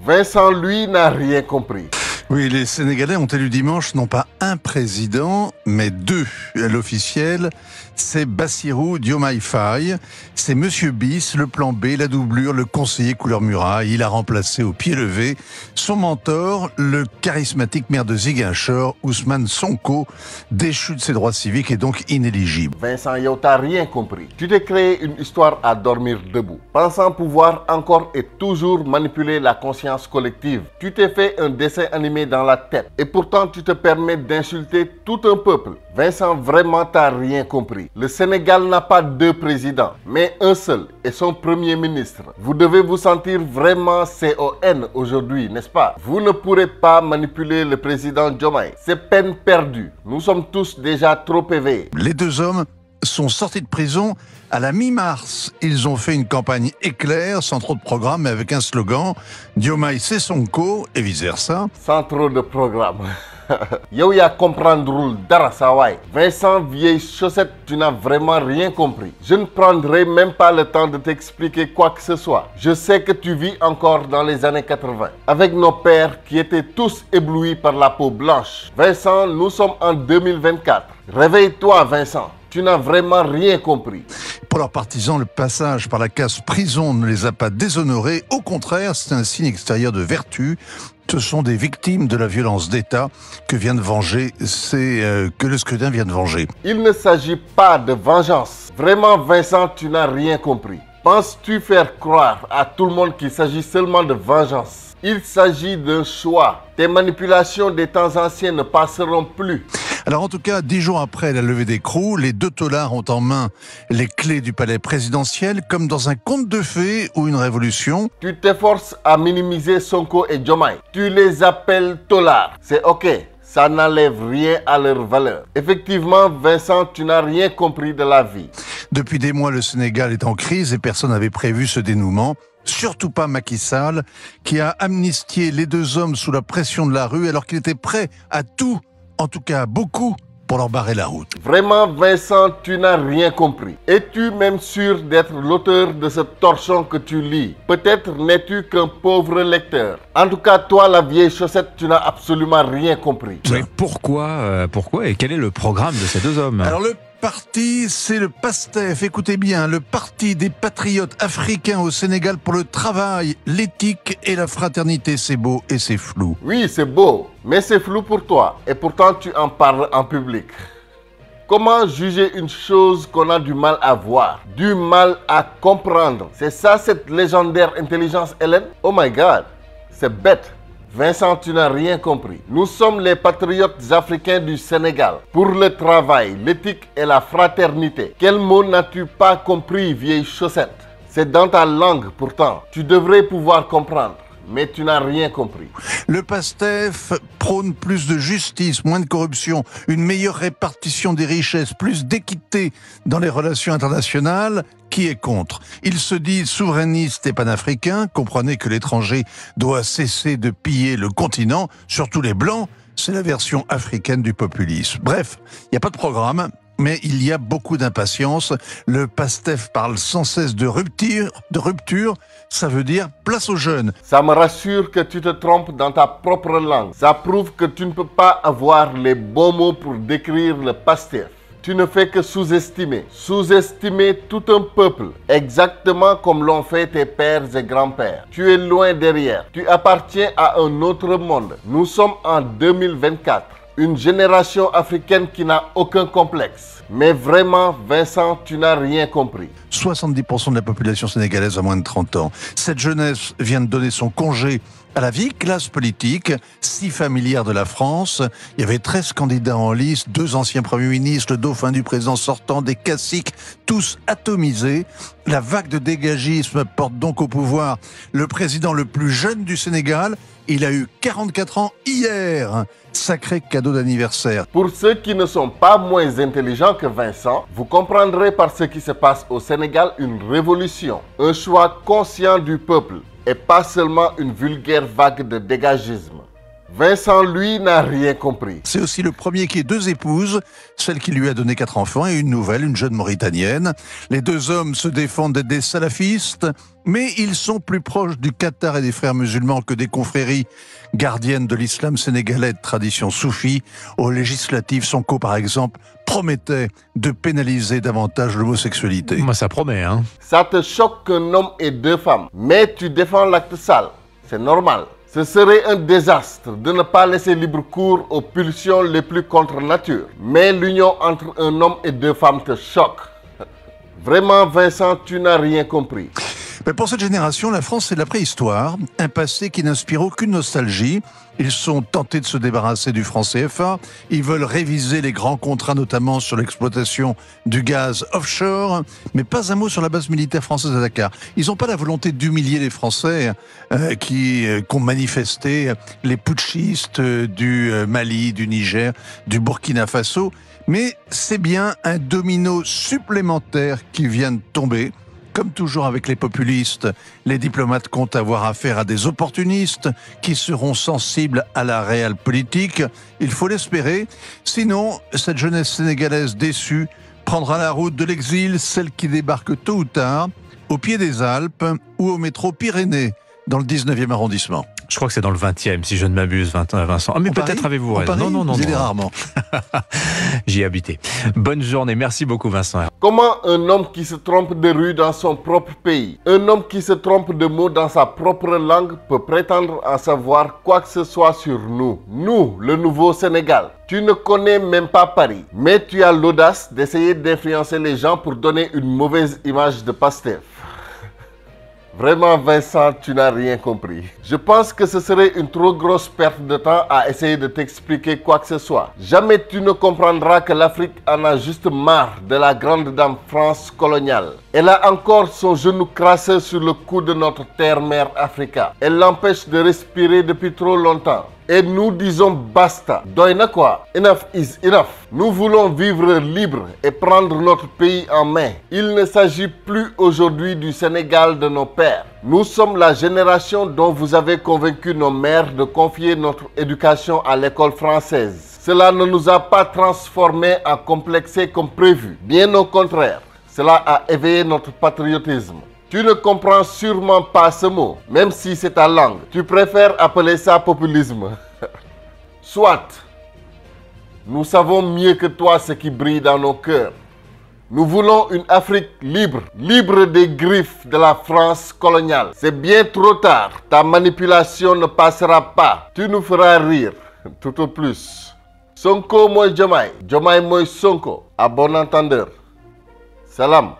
Vincent, lui, n'a rien compris. Oui, les Sénégalais ont élu dimanche non pas un président, mais deux. L'officiel, c'est Bassirou Diomaye Faye. C'est Monsieur Bis, le plan B, la doublure, le conseiller couleur muraille. Il a remplacé au pied levé son mentor, le charismatique maire de Ziguinchor, Ousmane Sonko, déchu de ses droits civiques et donc inéligible. Vincent, yow t'as rien compris. Tu t'es créé une histoire à dormir debout, pensant pouvoir encore et toujours manipuler la conscience collective. Tu t'es fait un dessin animé dans la tête et pourtant tu te permets d'insulter tout un peuple. Vincent, vraiment t'as rien compris. Le Sénégal n'a pas deux présidents, mais un seul et son premier ministre. Vous devez vous sentir vraiment CON aujourd'hui, n'est-ce pas? Vous ne pourrez pas manipuler le président Diomaye. C'est peine perdue. Nous sommes tous déjà trop éveillés. Les deux hommes sont sortis de prison à la mi-mars. Ils ont fait une campagne éclair, sans trop de programme, mais avec un slogan « Diomaye c'est Sonko » et vice-versa. Sans trop de programme. Yow yaa comprendrewul dara sa waay. Vincent, vieille chaussette, tu n'as vraiment rien compris. Je ne prendrai même pas le temps de t'expliquer quoi que ce soit. Je sais que tu vis encore dans les années 80, avec nos pères qui étaient tous éblouis par la peau blanche. Vincent, nous sommes en 2024. Réveille-toi, Vincent. Tu n'as vraiment rien compris. Pour leurs partisans, le passage par la case prison ne les a pas déshonorés. Au contraire, c'est un signe extérieur de vertu. Ce sont des victimes de la violence d'État que vient de venger, que le scrutin vient de venger. Il ne s'agit pas de vengeance. Vraiment, Vincent, tu n'as rien compris. Penses-tu faire croire à tout le monde qu'il s'agit seulement de vengeance? Il s'agit d'un choix. Tes manipulations des temps anciens ne passeront plus. Alors en tout cas, 10 jours après la levée d'écrou, les deux taulards ont en main les clés du palais présidentiel, comme dans un conte de fées ou une révolution. Tu t'efforces à minimiser Sonko et Diomaye. Tu les appelles taulards. C'est ok. Ça n'enlève rien à leur valeur. Effectivement, Vincent, tu n'as rien compris de la vie. Depuis des mois, le Sénégal est en crise et personne n'avait prévu ce dénouement. Surtout pas Macky Sall, qui a amnistié les deux hommes sous la pression de la rue alors qu'il était prêt à tout, en tout cas à beaucoup, pour leur barrer la route. Vraiment, Vincent, tu n'as rien compris. Es-tu même sûr d'être l'auteur de ce torchon que tu lis? Peut-être n'es-tu qu'un pauvre lecteur. En tout cas, toi, la vieille chaussette, tu n'as absolument rien compris. Mais pourquoi et quel est le programme de ces deux hommes? Alors le parti, c'est le PASTEF. Écoutez bien, le Parti des patriotes africains au Sénégal pour le travail, l'éthique et la fraternité. C'est beau et c'est flou. Oui, c'est beau, mais c'est flou pour toi. Et pourtant, tu en parles en public. Comment juger une chose qu'on a du mal à voir, du mal à comprendre? C'est ça cette légendaire intelligence, Hélène? Oh my God, c'est bête. Vincent, tu n'as rien compris. Nous sommes les patriotes africains du Sénégal. Pour le travail, l'éthique et la fraternité. Quel mot n'as-tu pas compris, vieille chaussette? C'est dans ta langue pourtant. Tu devrais pouvoir comprendre. Mais tu n'as rien compris. Le PASTEF prône plus de justice, moins de corruption, une meilleure répartition des richesses, plus d'équité dans les relations internationales. Qui est contre? Il se dit souverainiste et panafricain. Comprenez que l'étranger doit cesser de piller le continent, surtout les Blancs. C'est la version africaine du populisme. Bref, il n'y a pas de programme. Mais il y a beaucoup d'impatience. Le PASTEF parle sans cesse de rupture. Ça veut dire place aux jeunes. Ça me rassure que tu te trompes dans ta propre langue. Ça prouve que tu ne peux pas avoir les bons mots pour décrire le PASTEF. Tu ne fais que sous-estimer tout un peuple, exactement comme l'ont fait tes pères et grands-pères. Tu es loin derrière. Tu appartiens à un autre monde. Nous sommes en 2024. Une génération africaine qui n'a aucun complexe. Mais vraiment, Vincent, tu n'as rien compris. 70% de la population sénégalaise a moins de 30 ans. Cette jeunesse vient de donner son congé à la vieille classe politique, 6 familières de la France. Il y avait 13 candidats en lice, 2 anciens premiers ministres, le dauphin du président sortant, des caciques, tous atomisés. La vague de dégagisme porte donc au pouvoir le président le plus jeune du Sénégal. Il a eu 44 ans hier. Sacré cadeau d'anniversaire. Pour ceux qui ne sont pas moins intelligents que Vincent, vous comprendrez par ce qui se passe au Sénégal une révolution, un choix conscient du peuple et pas seulement une vulgaire vague de dégagisme. Vincent, lui, n'a rien compris. C'est aussi le premier qui ait 2 épouses, celle qui lui a donné 4 enfants et une nouvelle, une jeune Mauritanienne. Les 2 hommes se défendent d'être des salafistes, mais ils sont plus proches du Qatar et des frères musulmans que des confréries gardiennes de l'islam sénégalais de tradition soufie. Aux législatives, Sonko, par exemple, promettait de pénaliser davantage l'homosexualité. Moi, ça promet, hein. Ça te choque qu'un homme ait 2 femmes, mais tu défends l'acte sale. C'est normal. Ce serait un désastre de ne pas laisser libre cours aux pulsions les plus contre nature. Mais l'union entre un homme et 2 femmes te choque. Vraiment, Vincent, tu n'as rien compris. Mais pour cette génération, la France, c'est de la préhistoire, un passé qui n'inspire aucune nostalgie. Ils sont tentés de se débarrasser du franc CFA, ils veulent réviser les grands contrats, notamment sur l'exploitation du gaz offshore, mais pas un mot sur la base militaire française à Dakar. Ils n'ont pas la volonté d'humilier les Français qui ont manifesté, les putschistes du Mali, du Niger, du Burkina Faso, mais c'est bien un domino supplémentaire qui vient de tomber. Comme toujours avec les populistes, les diplomates comptent avoir affaire à des opportunistes qui seront sensibles à la réelle politique. Il faut l'espérer. Sinon, cette jeunesse sénégalaise déçue prendra la route de l'exil, celle qui débarque tôt ou tard, au pied des Alpes ou au métro Pyrénées, dans le 19e arrondissement. Je crois que c'est dans le 20e, si je ne m'abuse, Vincent. Ah, mais peut-être avez-vous raison. Non. Vous y allez rarement. J'y ai habité. Bonne journée. Merci beaucoup, Vincent. Comment un homme qui se trompe de rue dans son propre pays, un homme qui se trompe de mots dans sa propre langue peut prétendre en savoir quoi que ce soit sur nous? Nous, le nouveau Sénégal. Tu ne connais même pas Paris, mais tu as l'audace d'essayer d'influencer les gens pour donner une mauvaise image de Pastef. Vraiment, Vincent, tu n'as rien compris. Je pense que ce serait une trop grosse perte de temps à essayer de t'expliquer quoi que ce soit. Jamais tu ne comprendras que l'Afrique en a juste marre de la grande dame France coloniale. Elle a encore son genou crasseux sur le cou de notre terre-mère Africa. Elle l'empêche de respirer depuis trop longtemps. Et nous disons basta. Doyna quoi? Enough is enough. Nous voulons vivre libre et prendre notre pays en main. Il ne s'agit plus aujourd'hui du Sénégal de nos pères. Nous sommes la génération dont vous avez convaincu nos mères de confier notre éducation à l'école française. Cela ne nous a pas transformés en complexés comme prévu. Bien au contraire, cela a éveillé notre patriotisme. Tu ne comprends sûrement pas ce mot, même si c'est ta langue. Tu préfères appeler ça populisme. Soit, nous savons mieux que toi ce qui brille dans nos cœurs. Nous voulons une Afrique libre, libre des griffes de la France coloniale. C'est bien trop tard, ta manipulation ne passera pas. Tu nous feras rire, tout au plus. Sonko moi Diomaye, Diomaye moi Sonko, à bon entendeur. Salam.